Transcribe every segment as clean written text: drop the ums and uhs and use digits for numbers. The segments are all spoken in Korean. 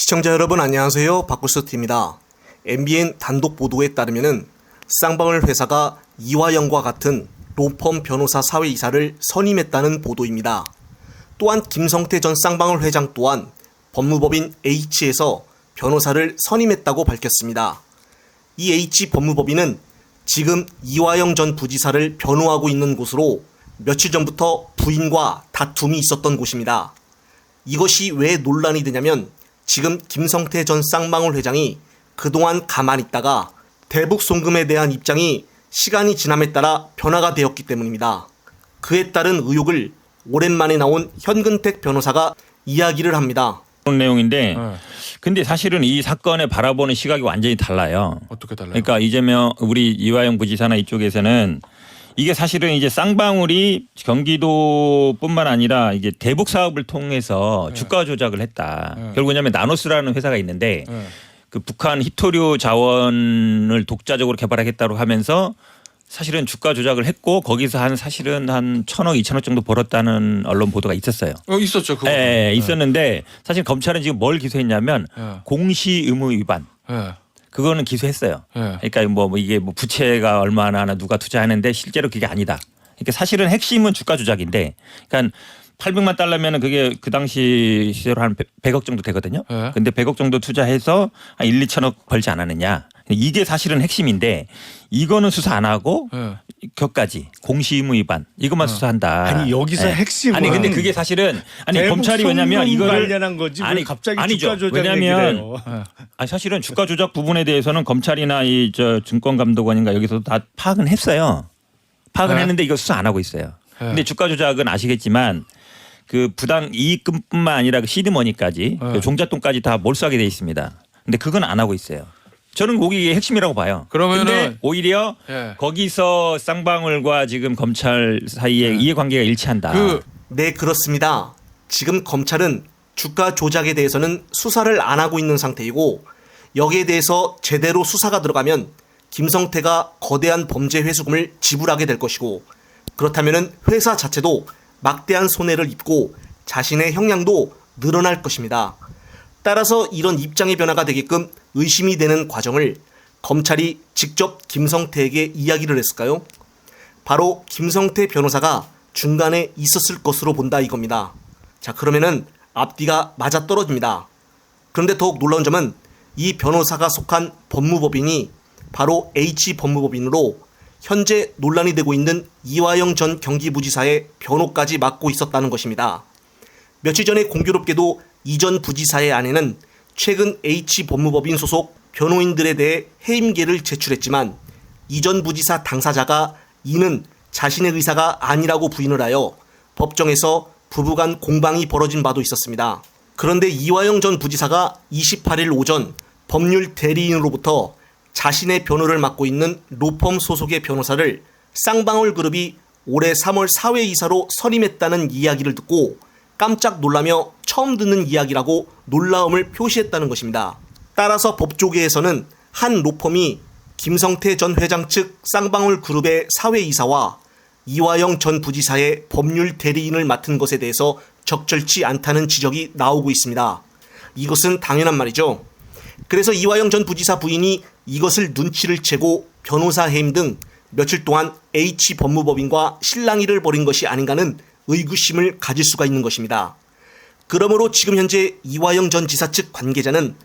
시청자 여러분 안녕하세요. 박구스TV입니다. MBN 단독 보도에 따르면 쌍방울 회사가 이화영과 같은 로펌 변호사 사회이사를 선임했다는 보도입니다. 또한 김성태 전 쌍방울 회장 또한 법무법인 H에서 변호사를 선임했다고 밝혔습니다. 이 H 법무법인은 지금 이화영 전 부지사를 변호하고 있는 곳으로 며칠 전부터 부인과 다툼이 있었던 곳입니다. 이것이 왜 논란이 되냐면 지금 김성태 전 쌍방울 회장이 그동안 가만히 있다가 대북 송금에 대한 입장이 시간이 지남에 따라 변화가 되었기 때문입니다. 그에 따른 의혹을 오랜만에 나온 현근택 변호사가 이야기를 합니다. 그런 내용인데 근데 사실은 이 사건을 바라보는 시각이 완전히 달라요. 어떻게 달라요? 그러니까 이재명 우리 이화영 부지사나 이쪽에서는 이게 사실은 이제 쌍방울이 경기도뿐만 아니라 이게 대북 사업을 통해서 주가 조작을 했다. 결국 왜냐하면 나노스라는 회사가 있는데 그 북한 히토류 자원을 독자적으로 개발하겠다고 하면서 사실은 주가 조작을 했고 거기서 사실은 한 1,000억, 2,000억 정도 벌었다는 언론 보도가 있었어요. 있었죠. 그거. 네, 있었는데 사실 검찰은 지금 뭘 기소했냐면 공시 의무 위반. 그거는 기소했어요. 그러니까 뭐 이게 뭐 부채가 얼마나 하나 누가 투자하는데 실제로 그게 아니다. 그러니까 사실은 핵심은 주가 조작인데, 그러니까 800만 달러면은 그게 그 당시 시세로 한 100억 정도 되거든요. 근데 100억 정도 투자해서 한 1, 2천억 벌지 않았느냐. 이게 사실은 핵심인데 이거는 수사 안 하고 격까지 공시 의무 위반 이것만 수사한다. 아니 여기서 핵심은 아니 근데 그게 사실은 검찰이 왜냐면 이거를 관련한 거지 아니 갑자기 아니죠. 주가 조작 왜냐면 아니 사실은 주가 조작 부분에 대해서는 검찰이나 이 증권감독원인가 여기서도 다 파악은 했어요. 파악은 했는데 이거 수사 안 하고 있어요. 근데 주가 조작은 아시겠지만 그 부당 이익금뿐만 아니라 그 시드머니까지 그 종잣돈까지 다 몰수하게 돼 있습니다. 근데 그건 안 하고 있어요. 저는 그게 핵심이라고 봐요. 그런데 오히려 거기서 쌍방울과 지금 검찰 사이에 이해관계가 일치한다. 네, 그렇습니다. 지금 검찰은 주가 조작에 대해서는 수사를 안 하고 있는 상태이고 여기에 대해서 제대로 수사가 들어가면 김성태가 거대한 범죄 회수금을 지불하게 될 것이고 그렇다면 회사 자체도 막대한 손해를 입고 자신의 형량도 늘어날 것입니다. 따라서 이런 입장의 변화가 되게끔 의심이 되는 과정을 검찰이 직접 김성태에게 이야기를 했을까요? 바로 김성태 변호사가 중간에 있었을 것으로 본다 이겁니다. 자, 그러면은 앞뒤가 맞아떨어집니다. 그런데 더욱 놀라운 점은 이 변호사가 속한 법무법인이 바로 H 법무법인으로 현재 논란이 되고 있는 이화영 전 경기부지사의 변호까지 맡고 있었다는 것입니다. 며칠 전에 공교롭게도 이 전 부지사의 아내는 최근 H 법무법인 소속 변호인들에 대해 해임계를 제출했지만 이 전 부지사 당사자가 이는 자신의 의사가 아니라고 부인을 하여 법정에서 부부간 공방이 벌어진 바도 있었습니다. 그런데 이화영 전 부지사가 28일 오전 법률 대리인으로부터 자신의 변호를 맡고 있는 로펌 소속의 변호사를 쌍방울 그룹이 올해 3월 사회이사로 선임했다는 이야기를 듣고 깜짝 놀라며 처음 듣는 이야기라고 놀라움을 표시했다는 것입니다. 따라서 법조계에서는 한 로펌이 김성태 전 회장 측 쌍방울 그룹의 사회이사와 이화영 전 부지사의 법률 대리인을 맡은 것에 대해서 적절치 않다는 지적이 나오고 있습니다. 이것은 당연한 말이죠. 그래서 이화영 전 부지사 부인이 이것을 눈치를 채고 변호사 해임 등 며칠 동안 H 법무법인과 실랑이를 벌인 것이 아닌가는 의구심을 가질 수가 있는 것입니다. 그러므로 지금 현재 이화영 전 지사 측 관계자는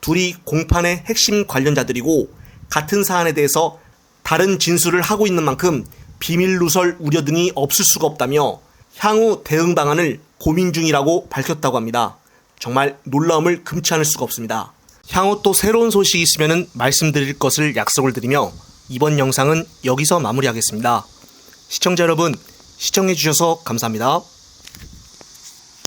둘이 공판의 핵심 관련자들이고 같은 사안에 대해서 다른 진술을 하고 있는 만큼 비밀 누설 우려 등이 없을 수가 없다며 향후 대응 방안을 고민 중이라고 밝혔다고 합니다. 정말 놀라움을 금치 않을 수가 없습니다. 향후 또 새로운 소식이 있으면 말씀드릴 것을 약속을 드리며 이번 영상은 여기서 마무리하겠습니다. 시청자 여러분, 시청해주셔서 감사합니다.